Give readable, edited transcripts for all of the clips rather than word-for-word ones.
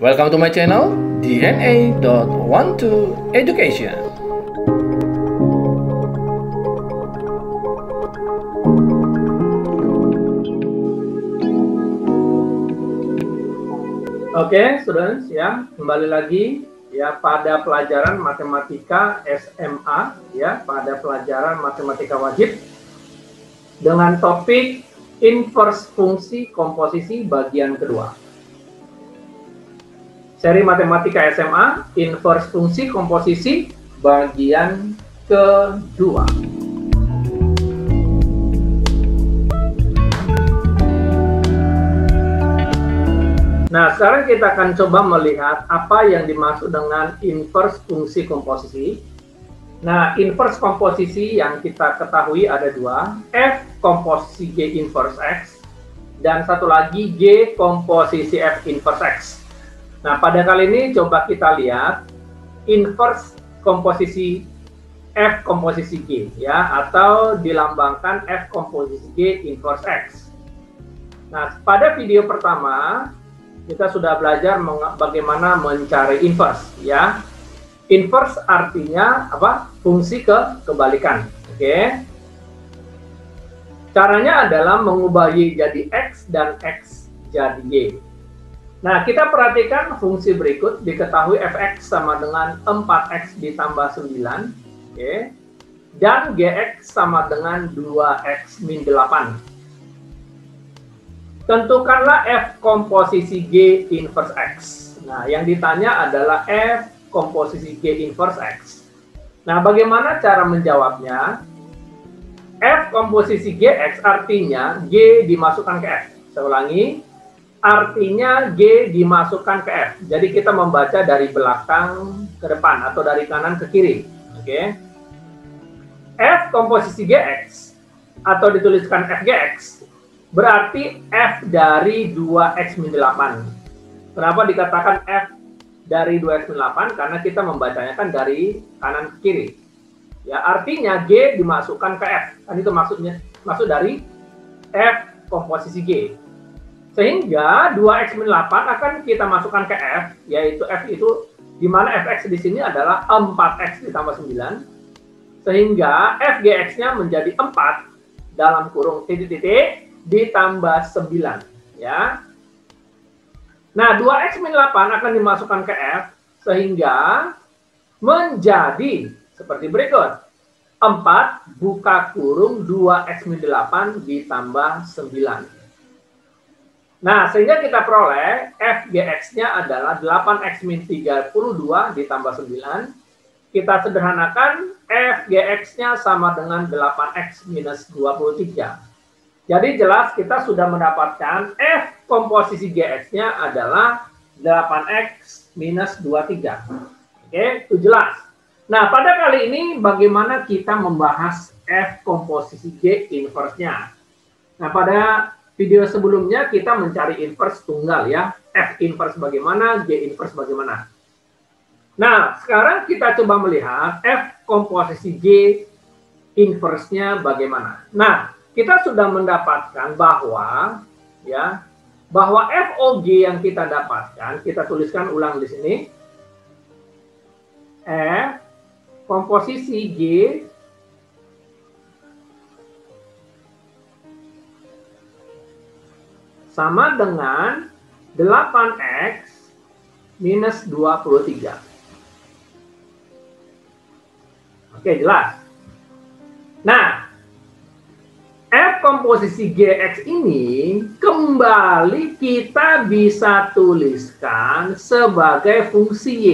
Welcome to my channel, DNA.12 Education. Oke, students ya, kembali lagi ya pada pelajaran matematika SMA ya, pada pelajaran matematika wajib dengan topik inverse fungsi komposisi bagian kedua. Seri matematika SMA inverse fungsi komposisi bagian kedua. Nah, sekarang kita akan coba melihat apa yang dimaksud dengan inverse fungsi komposisi. Nah, inverse komposisi yang kita ketahui ada dua, F komposisi G inverse X, dan satu lagi G komposisi F inverse X. Nah, pada kali ini coba kita lihat inverse komposisi F komposisi G, ya, atau dilambangkan F komposisi G inverse X. Nah, pada video pertama, kita sudah belajar bagaimana mencari inverse, ya. Inverse artinya apa? Fungsi kebalikan. Oke. Caranya adalah mengubah Y jadi X dan X jadi Y. Nah, kita perhatikan fungsi berikut. Diketahui fx sama dengan 4x ditambah 9. Oke. Dan gx sama dengan 2x min 8. Tentukanlah f komposisi G inverse X. Nah, yang ditanya adalah f komposisi G inverse X. Nah, bagaimana cara menjawabnya? F komposisi Gx artinya G dimasukkan ke F. Saya ulangi, artinya G dimasukkan ke F. Jadi kita membaca dari belakang ke depan atau dari kanan ke kiri. Oke. F komposisi Gx atau dituliskan Fgx berarti F dari 2x min 8. Kenapa dikatakan F dari 2x min 8? Karena kita membacanya kan dari kanan ke kiri. Ya, artinya G dimasukkan ke F. Kan itu maksud dari F komposisi G. Sehingga 2x min 8 akan kita masukkan ke F, yaitu F itu di mana fx di sini adalah 4x ditambah 9. Sehingga Fgx-nya menjadi 4 dalam kurung titik-titik ditambah 9, ya. Nah, 2x min 8 akan dimasukkan ke F sehingga menjadi seperti berikut. 4 buka kurung 2x min 8 ditambah 9. Nah, sehingga kita peroleh Fgx-nya adalah 8x min 32 ditambah 9. Kita sederhanakan, Fgx-nya sama dengan 8x minus 23. Jadi jelas kita sudah mendapatkan F komposisi Gx-nya adalah 8x minus 23. Oke, itu jelas. Nah, pada kali ini bagaimana kita membahas F komposisi G inverse-nya. Nah, pada video sebelumnya kita mencari inverse tunggal, ya. F inverse bagaimana, G inverse bagaimana. Nah, sekarang kita coba melihat F komposisi G inverse-nya bagaimana. Nah, kita sudah mendapatkan bahwa, ya, bahwa FOG yang kita dapatkan, kita tuliskan ulang di sini. F komposisi G sama dengan 8x minus 23. Oke, jelas. Nah, F komposisi Gx ini kembali kita bisa tuliskan sebagai fungsi Y,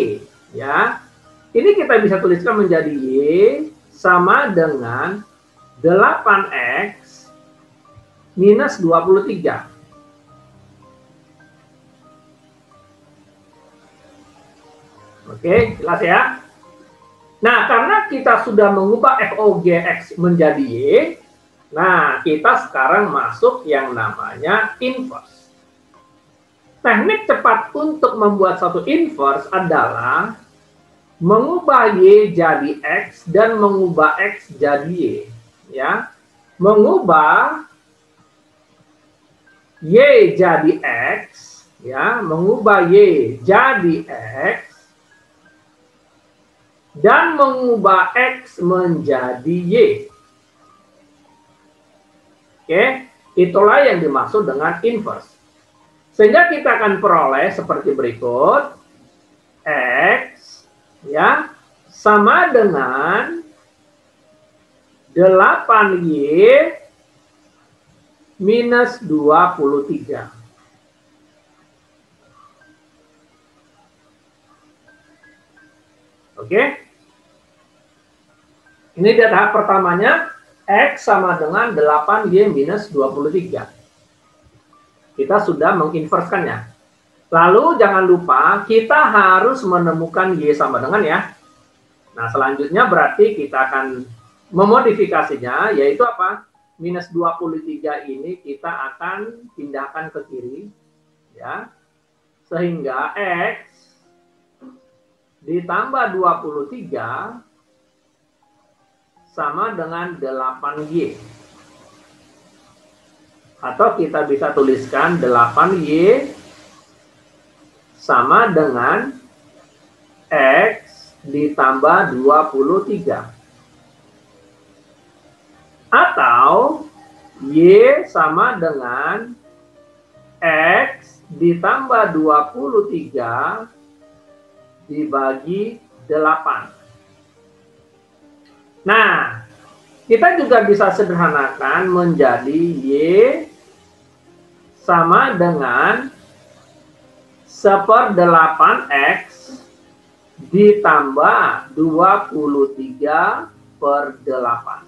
ya. Ini kita bisa tuliskan menjadi Y sama dengan 8x minus 23. Oke, jelas ya. Nah, karena kita sudah mengubah FOGX menjadi Y, nah, kita sekarang masuk yang namanya inverse. Teknik cepat untuk membuat satu inverse adalah mengubah Y jadi X dan mengubah X jadi Y. Ya. Mengubah Y jadi X, ya, mengubah Y jadi X dan mengubah X menjadi Y. Oke, itulah yang dimaksud dengan inverse. Sehingga kita akan peroleh seperti berikut. X ya sama dengan 8Y minus 23. Oke. Ini di tahap pertamanya, X sama dengan 8Y minus 23. Kita sudah menginverskannya. Lalu jangan lupa, kita harus menemukan Y sama dengan ya. Nah, selanjutnya berarti kita akan memodifikasinya, yaitu apa? Minus 23 ini kita akan pindahkan ke kiri. Ya. Sehingga X ditambah 23 sama dengan 8Y. Atau kita bisa tuliskan 8Y sama dengan X ditambah 23. Atau Y sama dengan X ditambah 23 dibagi 8. Nah, kita juga bisa sederhanakan menjadi Y sama dengan 1/8X ditambah 23/8.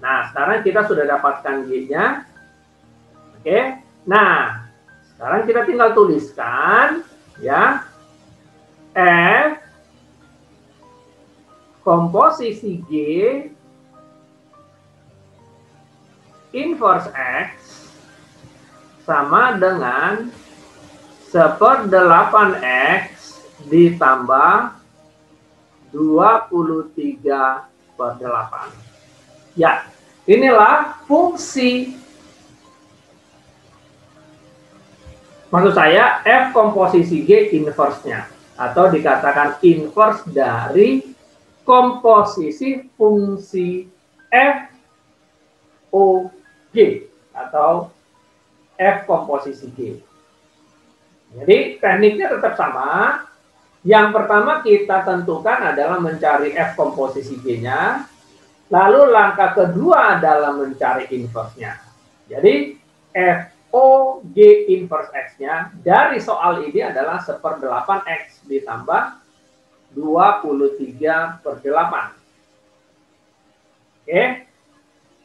Nah, sekarang kita sudah dapatkan Y-nya. Oke. Nah, sekarang kita tinggal tuliskan ya. F komposisi G inverse X sama dengan 1/8X ditambah 23/8. Ya, inilah fungsi. Maksud saya F komposisi G inverse-nya. Atau dikatakan inverse dari komposisi fungsi F O G atau F komposisi G. Jadi tekniknya tetap sama. Yang pertama kita tentukan adalah mencari F komposisi G-nya. Lalu langkah kedua adalah mencari inverse-nya. Jadi F O G inverse X-nya dari soal ini adalah 1/8X ditambah 23/8. Oke.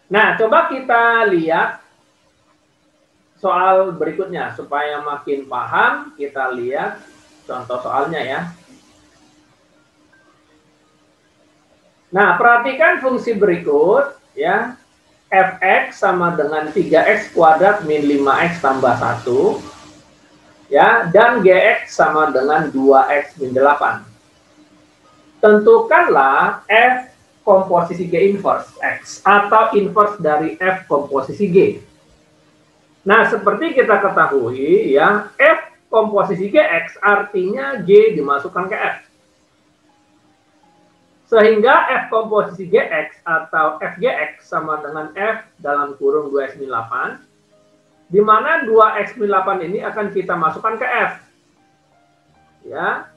Nah, coba kita lihat soal berikutnya. Supaya makin paham, kita lihat contoh soalnya ya. Nah, perhatikan fungsi berikut ya. Fx sama dengan 3x kuadrat min 5x tambah 1 ya, dan gx sama dengan 2x min 8. Tentukanlah F komposisi G inverse X atau inverse dari F komposisi G. Nah, seperti kita ketahui ya, F komposisi Gx artinya G dimasukkan ke F. Sehingga F komposisi Gx atau Fgx sama dengan F dalam kurung 2x min 8, di mana 2x min 8 ini akan kita masukkan ke F. Ya.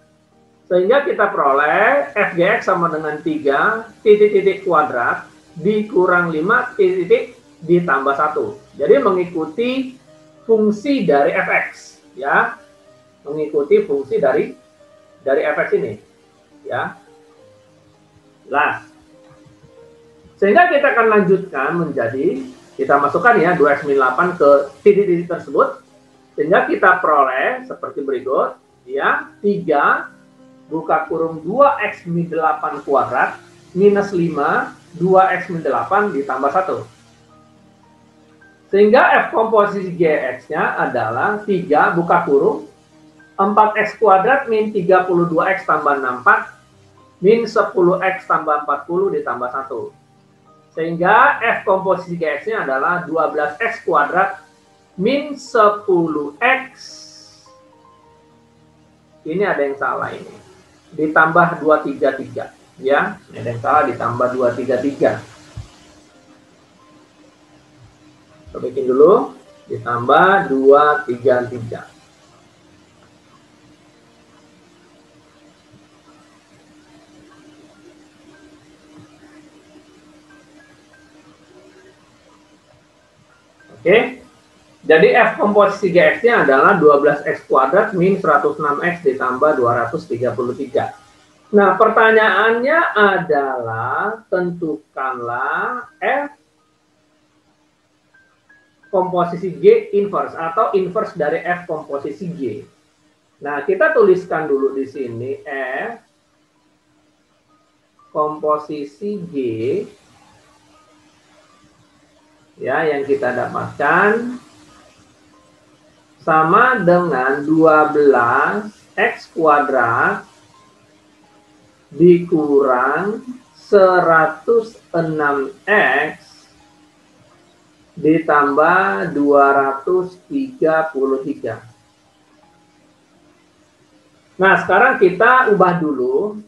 Sehingga kita peroleh Fgx sama dengan 3 titik-titik kuadrat dikurang 5 titik-titik ditambah 1. Jadi mengikuti fungsi dari Fx. Ya. Mengikuti fungsi dari Fx ini. Ya. Nah, sehingga kita akan lanjutkan menjadi, kita masukkan ya 2x min 8 ke titik-titik tersebut, sehingga kita peroleh seperti berikut, ya, 3 buka kurung 2x min 8 kuadrat minus 5 2x min 8 ditambah 1. Sehingga F komposisi Gx-nya adalah 3 buka kurung 4x kuadrat min 32x tambah 64 min 10x tambah 40 ditambah 1. Sehingga F komposisi Gx-nya adalah 12x kuadrat min 10x Ini ada yang salah ini. Ditambah 233. Ya, ini ada yang salah, ditambah 233. Kita bikin dulu. Ditambah 233. Oke, jadi F komposisi GX-nya adalah 12X kuadrat min 106X ditambah 233. Nah, pertanyaannya adalah tentukanlah F komposisi G inverse atau inverse dari F komposisi G. Nah, kita tuliskan dulu di sini F komposisi G ya yang kita dapatkan sama dengan 12X kuadrat dikurang 106X ditambah 233. Nah, sekarang kita ubah dulu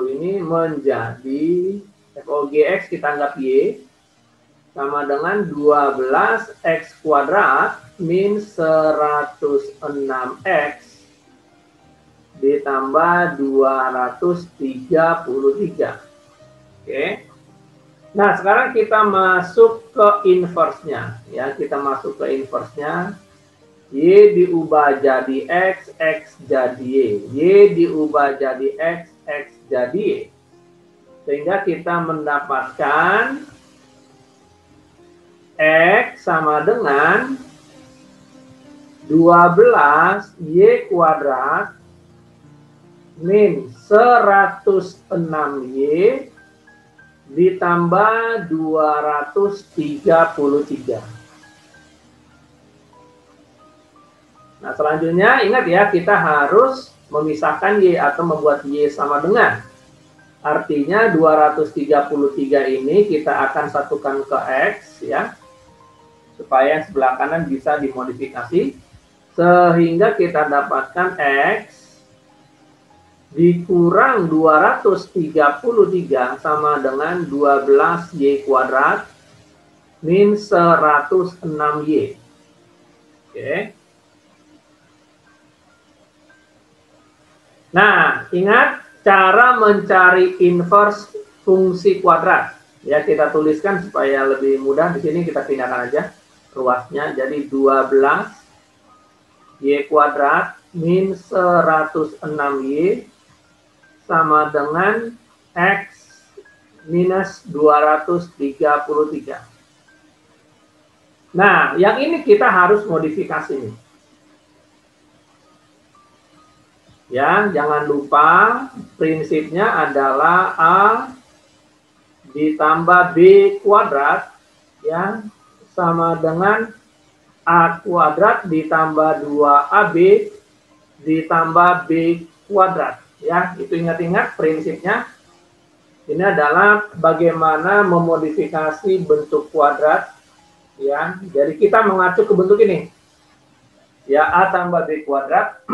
ini menjadi FOGX kita anggap Y sama dengan 12X kuadrat min 106X ditambah 233. Oke. Nah, sekarang kita masuk ke inverse-nya. Ya, kita masuk ke inverse-nya. Y diubah jadi X, X jadi Y. Y diubah jadi X, X jadi Y. Sehingga kita mendapatkan X sama dengan 12Y kuadrat min 106Y ditambah 233. Nah, selanjutnya ingat ya, kita harus memisahkan Y atau membuat Y sama dengan. Artinya 233 ini kita akan satukan ke X ya. Supaya sebelah kanan bisa dimodifikasi sehingga kita dapatkan X dikurang 233 sama dengan 12Y kuadrat min 106Y. Oke. Nah, ingat cara mencari inverse fungsi kuadrat. Ya, kita tuliskan supaya lebih mudah. Di sini kita pindahkan aja ruasnya jadi 12Y kuadrat min 106Y sama dengan X minus 233. Nah, yang ini kita harus modifikasi nih. Ya, jangan lupa prinsipnya adalah A ditambah B kuadrat ya sama dengan A kuadrat ditambah 2AB ditambah B kuadrat. Ya, itu ingat-ingat prinsipnya. Ini adalah bagaimana memodifikasi bentuk kuadrat. Ya, jadi kita mengacu ke bentuk ini. Ya, A tambah B kuadrat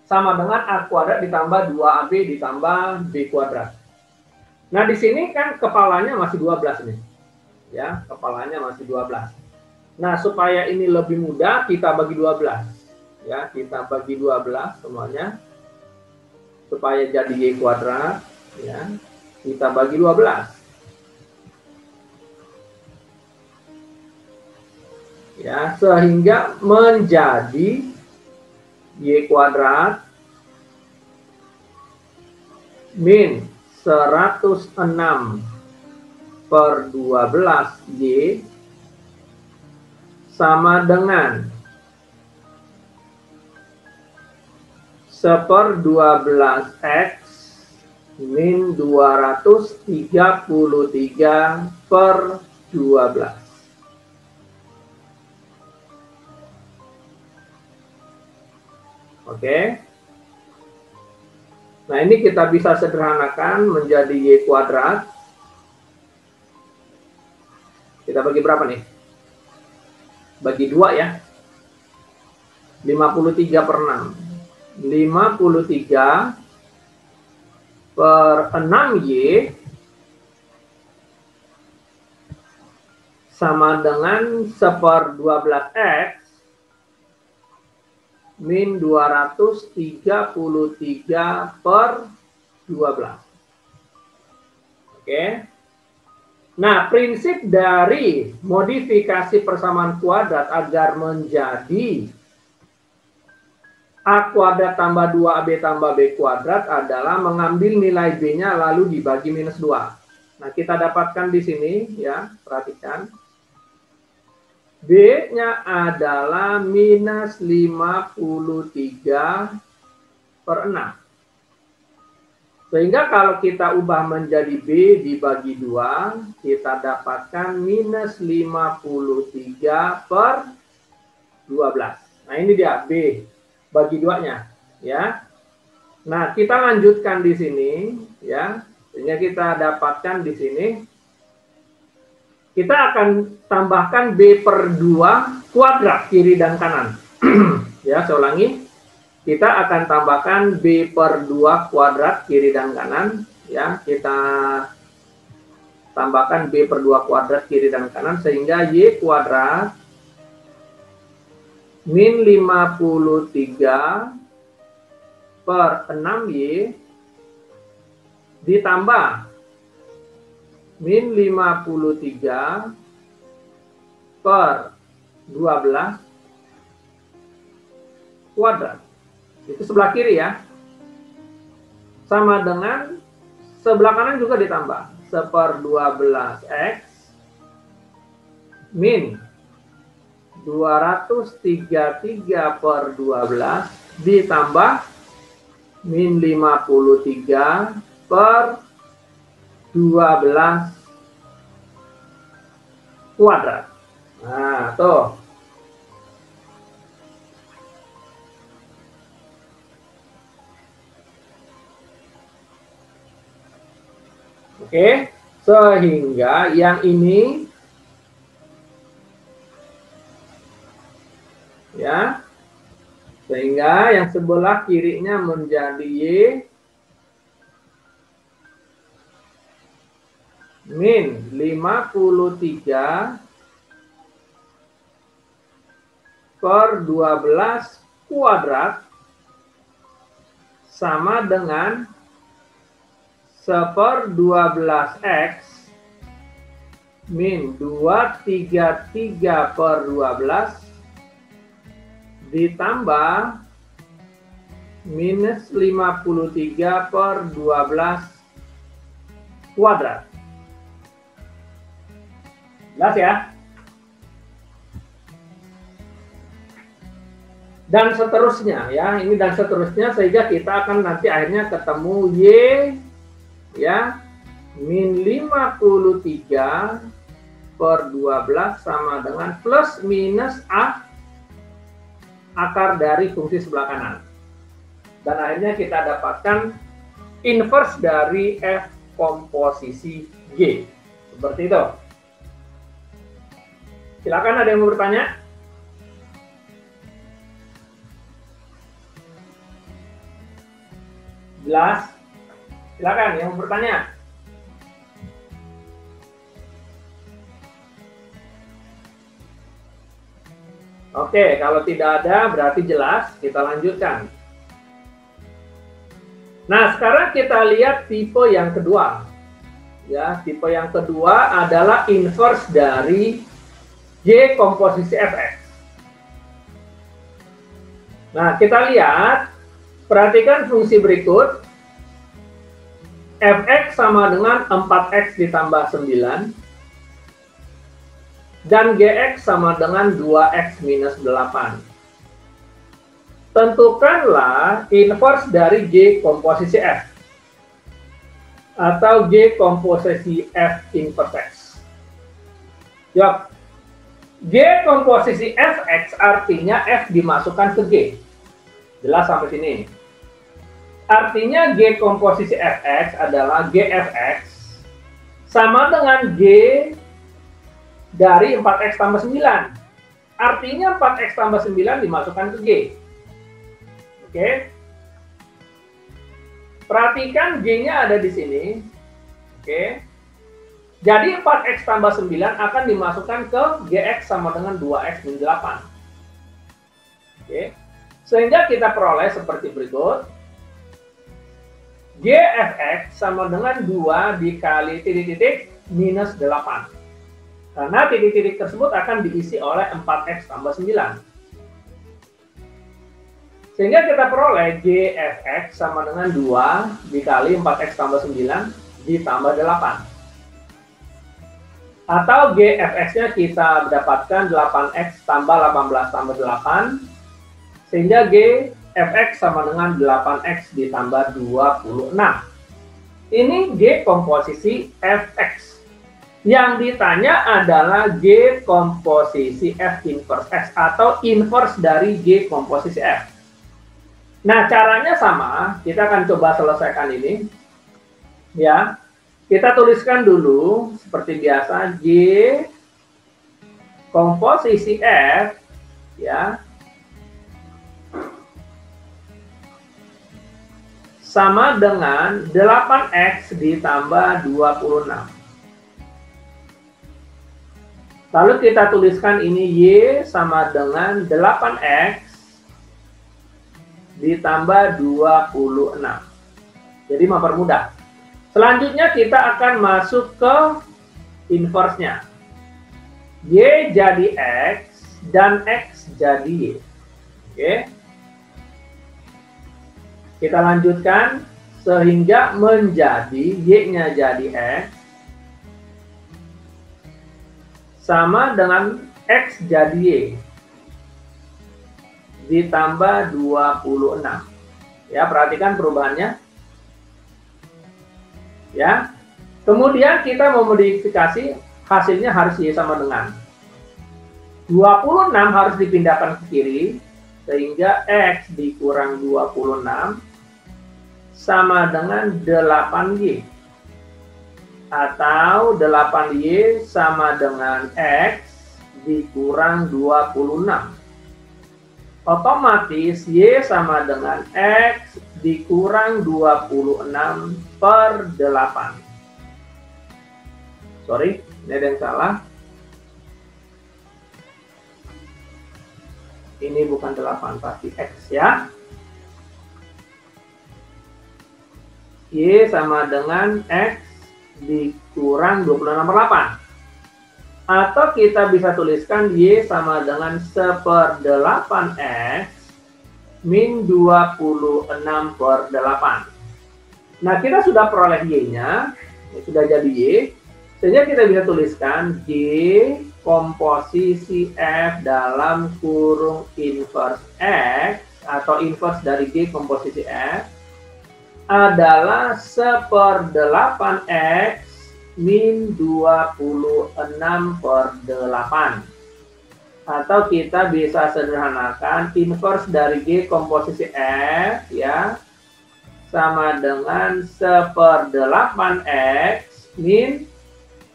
sama dengan A kuadrat ditambah 2AB ditambah B kuadrat. Nah, di sini kan kepalanya masih 12 nih. Ya, kepalanya masih 12. Nah, supaya ini lebih mudah, kita bagi 12. Ya, kita bagi 12 semuanya. Supaya jadi Y kuadrat. Ya, kita bagi 12. Ya, sehingga menjadi Y kuadrat min 106 per 12Y sama dengan 1/12X min 233 per 12. Oke. Nah, ini kita bisa sederhanakan menjadi Y kuadrat. Kita bagi berapa nih? Bagi 2 ya. 53/6. 53 per 6Y sama dengan 1/12X min 233 per 12. Oke. Nah, prinsip dari modifikasi persamaan kuadrat agar menjadi A kuadrat tambah 2AB tambah B kuadrat adalah mengambil nilai B-nya lalu dibagi minus 2. Nah, kita dapatkan di sini, ya, perhatikan. B-nya adalah minus 53 per 6. Sehingga kalau kita ubah menjadi B dibagi 2, kita dapatkan minus 53 per 12. Nah, ini dia B bagi 2-nya, ya. Nah, kita lanjutkan di sini, ya. Sehingga kita dapatkan di sini, kita akan tambahkan B per 2 kuadrat kiri dan kanan. Ya, saya ulangi. Kita akan tambahkan B per 2 kuadrat kiri dan kanan. Ya, kita tambahkan B per 2 kuadrat kiri dan kanan sehingga Y kuadrat min 53 per 6Y ditambah min 53 per 12 kuadrat. Itu sebelah kiri ya. Sama dengan sebelah kanan juga ditambah. 1/12X min 233 per 12 ditambah min 53 per 12 kuadrat. Nah, tuh. Oke, sehingga yang ini ya, sehingga yang sebelah kirinya menjadi Y min 53 per 12 kuadrat sama dengan 1/12X min 233 per 12 ditambah minus 53 per 12 kuadrat. Jelas ya? Dan seterusnya ya, ini dan seterusnya sehingga kita akan nanti akhirnya ketemu Y ya min 53 per 12 sama dengan plus minus A akar dari fungsi sebelah kanan. Dan akhirnya kita dapatkan inverse dari F komposisi G. Seperti itu. Silakan, ada yang mau bertanya? Jelas? Silakan yang mau bertanya. Oke, kalau tidak ada berarti jelas. Kita lanjutkan. Nah, sekarang kita lihat tipe yang kedua. Ya, tipe yang kedua adalah inverse dari G komposisi Fx. Nah, kita lihat, perhatikan fungsi berikut. Fx sama dengan 4x ditambah 9 dan Gx sama dengan 2x minus 8. Tentukanlah inverse dari G komposisi F atau G komposisi F inverse X. Jawab. G komposisi Fx artinya F dimasukkan ke G. Jelas sampai sini? Artinya G komposisi Fx adalah Gfx sama dengan G dari 4x tambah 9. Artinya 4x tambah 9 dimasukkan ke G. Oke. perhatikan G-nya ada di sini. Oke. Jadi 4X tambah 9 akan dimasukkan ke GX sama dengan 2X min 8. Oke. Sehingga kita peroleh seperti berikut. GFX sama dengan 2 dikali titik-titik minus 8. Karena titik-titik tersebut akan diisi oleh 4X tambah 9. Sehingga kita peroleh GFX sama dengan 2 dikali 4X tambah 9 ditambah 8. Atau GFX-nya kita dapatkan 8X tambah 18 tambah 8. Sehingga GFX sama dengan 8X ditambah 26. Ini G komposisi Fx. Yang ditanya adalah G komposisi F inverse X atau inverse dari G komposisi F. Nah, caranya sama. Kita akan coba selesaikan ini. Ya. Kita tuliskan dulu seperti biasa G komposisi F ya sama dengan 8X ditambah 26. Lalu kita tuliskan ini Y sama dengan 8X ditambah 26. Jadi mempermudah. Selanjutnya kita akan masuk ke inverse-nya. Y jadi X dan X jadi Y. Oke. Kita lanjutkan sehingga menjadi Y-nya jadi X sama dengan X jadi Y ditambah 26. Ya, perhatikan perubahannya. Ya, kemudian kita memodifikasi hasilnya harus Y sama dengan 26 harus dipindahkan ke kiri sehingga X dikurang 26 sama dengan 8Y atau 8Y sama dengan X dikurang 26. Otomatis Y sama dengan X dikurang 26 per 8. Sorry, ini ada yang salah. Ini bukan 8, pasti X ya. Y sama dengan X dikurang 26 per 8. Atau kita bisa tuliskan Y sama dengan 1/8X min 26 per 8. Nah, kita sudah peroleh Y-nya, sudah jadi Y. Sehingga kita bisa tuliskan G komposisi F dalam kurung inverse X atau inverse dari G komposisi F adalah 1/8X min 26 per 8. Atau kita bisa sederhanakan inverse dari G komposisi F ya sama dengan 1/8X min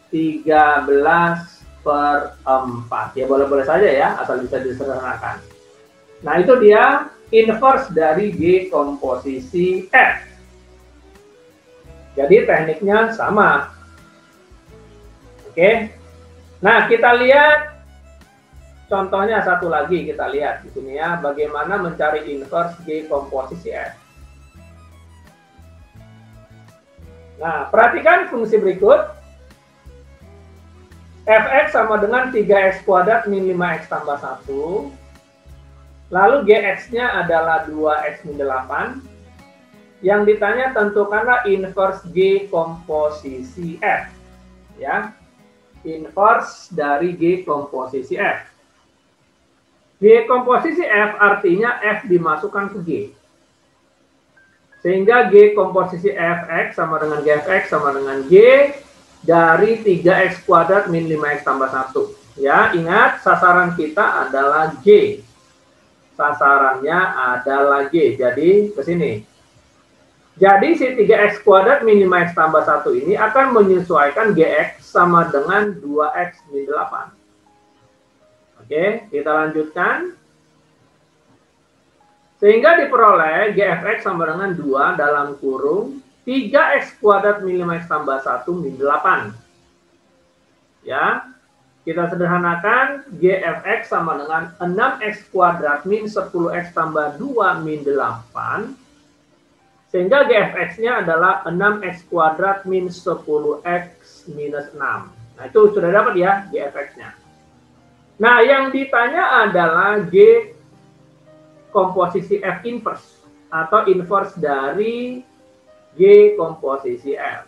13/4. Ya boleh-boleh saja ya, asal bisa disederhanakan. Nah, itu dia inverse dari G komposisi F. Jadi tekniknya sama. Oke. Nah, kita lihat contohnya satu lagi, kita lihat di sini ya, bagaimana mencari inverse G komposisi F. Nah, perhatikan fungsi berikut. Fx sama dengan 3x kuadrat min 5x tambah 1. Lalu gx-nya adalah 2x min 8. Yang ditanya tentukanlah inverse G komposisi F. Ya. Inverse dari G komposisi F. G komposisi F artinya F dimasukkan ke G. Sehingga G komposisi Fx sama dengan Gfx sama dengan G dari 3x kuadrat min 5x tambah 1. Ya, ingat sasaran kita adalah G. Sasarannya adalah G. Jadi ke sini. Jadi si 3x kuadrat min 5x tambah 1 ini akan menyesuaikan Gx sama dengan 2x min 8. Oke, kita lanjutkan. Sehingga diperoleh GFX sama dengan 2 dalam kurung 3x kuadrat min 5x tambah 1 min 8. Ya, kita sederhanakan GFX sama dengan 6x kuadrat min 10x tambah 2 min 8. Sehingga GFX-nya adalah 6x kuadrat min 10x minus 6. Nah, itu sudah dapat ya GFX-nya. Nah, yang ditanya adalah G komposisi F inverse atau inverse dari G komposisi F.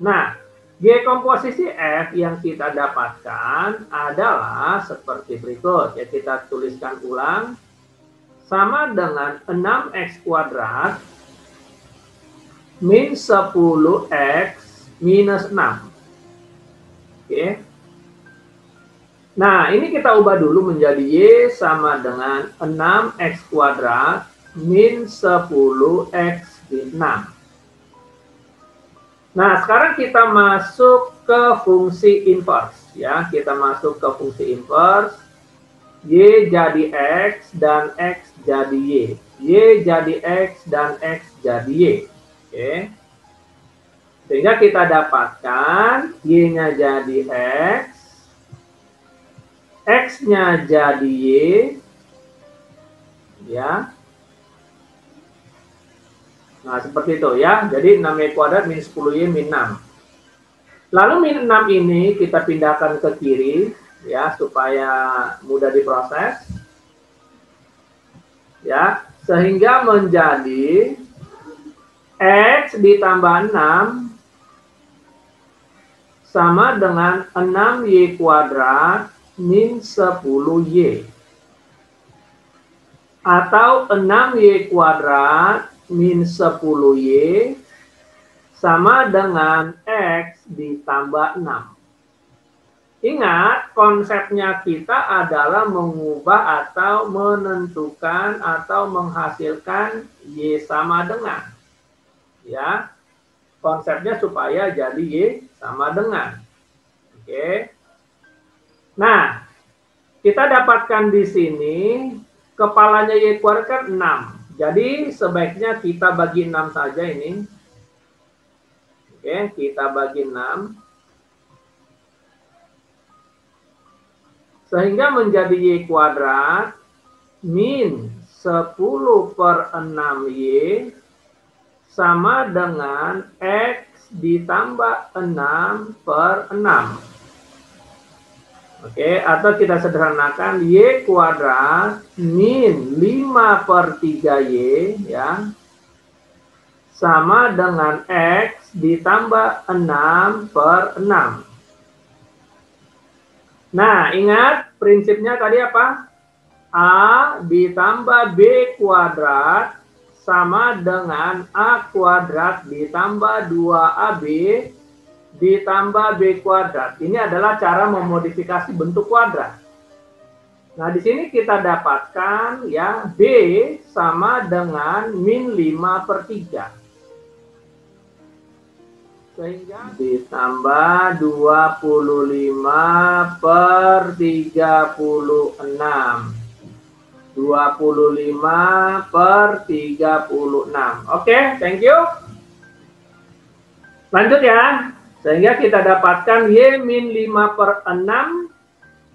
Nah, G komposisi F yang kita dapatkan adalah seperti berikut. Ya, kita tuliskan ulang. Sama dengan 6x kuadrat min 10x minus 6. Oke. Nah, ini kita ubah dulu menjadi Y sama dengan 6x kuadrat min 10x min 6. Nah, sekarang kita masuk ke fungsi inverse. Ya, kita masuk ke fungsi inverse. Y jadi X dan X jadi Y. Y jadi X dan X jadi Y. Oke. Sehingga kita dapatkan Y-nya jadi X. X-nya jadi Y. Ya. Nah, seperti itu ya. Jadi 6Y kuadrat min 10Y min 6. Lalu min 6 ini kita pindahkan ke kiri ya supaya mudah diproses. Ya, sehingga menjadi X ditambah 6 sama dengan 6Y kuadrat min 10Y. Atau 6Y kuadrat min 10Y sama dengan X ditambah 6. Ingat, konsepnya kita adalah mengubah atau menentukan atau menghasilkan Y sama dengan. Ya, konsepnya supaya jadi Y sama dengan. Oke. Nah, kita dapatkan di sini kepalanya Y kuadrat kan 6. Jadi sebaiknya kita bagi 6 saja ini. Oke, kita bagi 6. Sehingga menjadi Y kuadrat min 10 per 6Y sama dengan X ditambah 6 per 6. Oke, atau kita sederhanakan Y kuadrat min 5 per 3Y ya sama dengan X ditambah 6 per 6. Nah, ingat prinsipnya tadi apa? A ditambah B kuadrat sama dengan A kuadrat ditambah 2AB ditambah B kuadrat. Ini adalah cara memodifikasi bentuk kuadrat. Nah, di sini kita dapatkan ya B sama dengan min 5 per 3. Sehingga ditambah 25 per 36. 25 per 36. Oke, thank you. Lanjut ya. Sehingga kita dapatkan Y min 5 per 6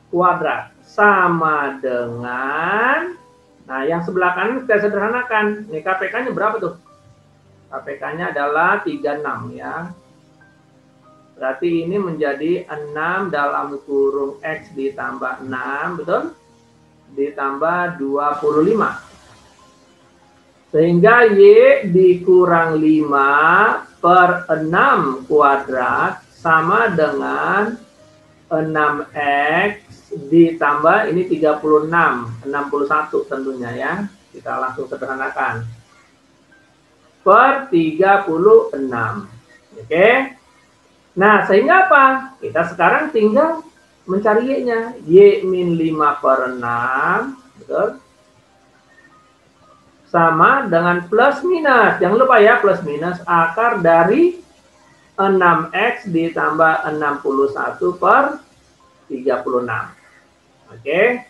kuadrat. Sama dengan, nah yang sebelah kanan kita sederhanakan. Ini KPK-nya berapa tuh? KPK-nya adalah 36 ya. Berarti ini menjadi 6 dalam kurung X ditambah 6, betul? Ditambah 25. Sehingga Y dikurang 5 per 6 kuadrat sama dengan 6X ditambah ini 36, 61 tentunya ya. Kita langsung sederhanakan. Per 36. Oke. Nah, sehingga apa? Kita sekarang tinggal mencari Y-nya. Y min 5 per 6. Betul? Sama dengan plus minus. Jangan lupa ya, plus minus akar dari 6X ditambah 61 per 36. Oke.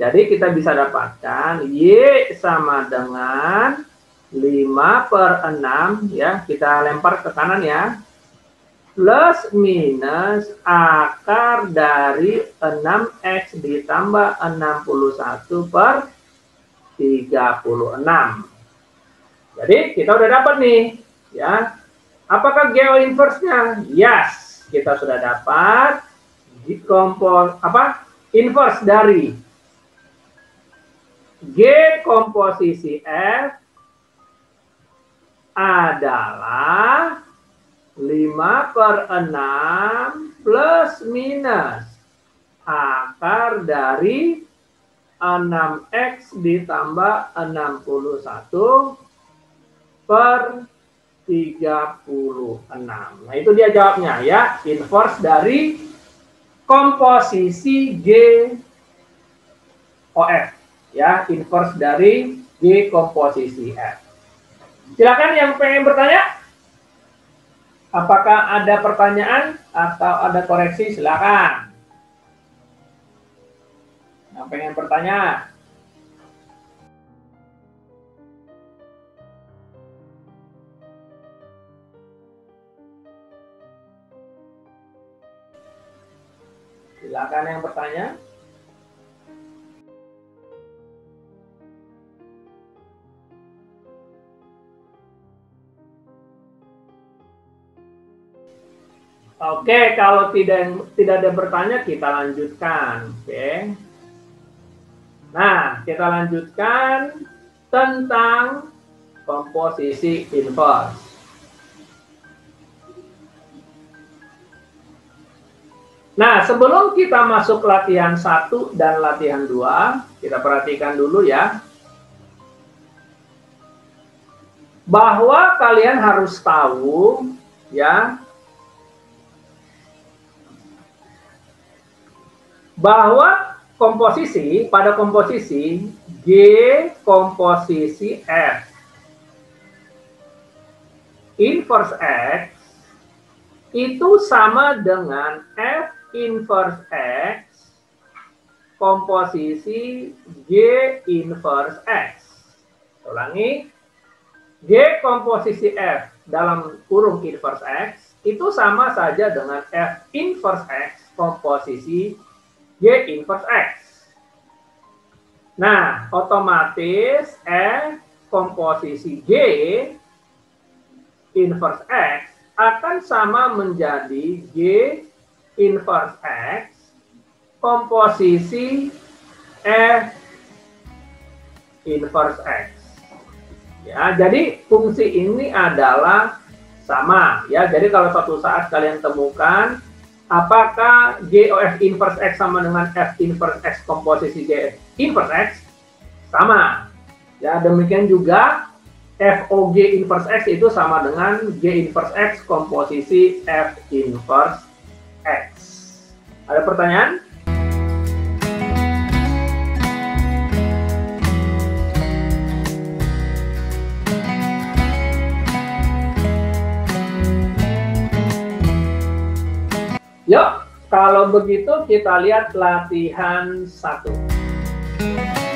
Jadi kita bisa dapatkan Y sama dengan 5/6 ya, kita lempar ke kanan ya. Plus minus akar dari 6X ditambah 61/36. Jadi kita udah dapat nih ya. Apakah GO inverse-nya? Yes, kita sudah dapat inverse dari G komposisi F adalah 5/6 plus minus akar dari 6X ditambah 61/36. Nah, itu dia jawabnya ya, inverse dari komposisi GOF. Ya, inverse dari G komposisi F. Silakan yang pengen bertanya. Apakah ada pertanyaan atau ada koreksi? Silakan. Yang pengen bertanya. Silakan yang bertanya. Oke, kalau tidak ada bertanya, kita lanjutkan. Oke. Nah, kita lanjutkan tentang komposisi inverse. Nah, sebelum kita masuk latihan 1 dan latihan 2, kita perhatikan dulu ya. Bahwa kalian harus tahu ya, bahwa pada komposisi G komposisi F inverse X itu sama dengan F inverse X komposisi G inverse X. Ulangi, G komposisi F dalam kurung inverse X itu sama saja dengan F inverse X komposisi G inverse X. Nah, otomatis F komposisi G inverse X akan sama menjadi G inverse X komposisi F inverse X. Ya, jadi fungsi ini adalah sama ya. Jadi kalau suatu saat kalian temukan apakah GOF inverse X sama dengan F inverse X komposisi G inverse X? Sama. Ya, demikian juga FOG inverse X itu sama dengan G inverse X komposisi F inverse X. Ada pertanyaan? Yuk, kalau begitu kita lihat latihan 1.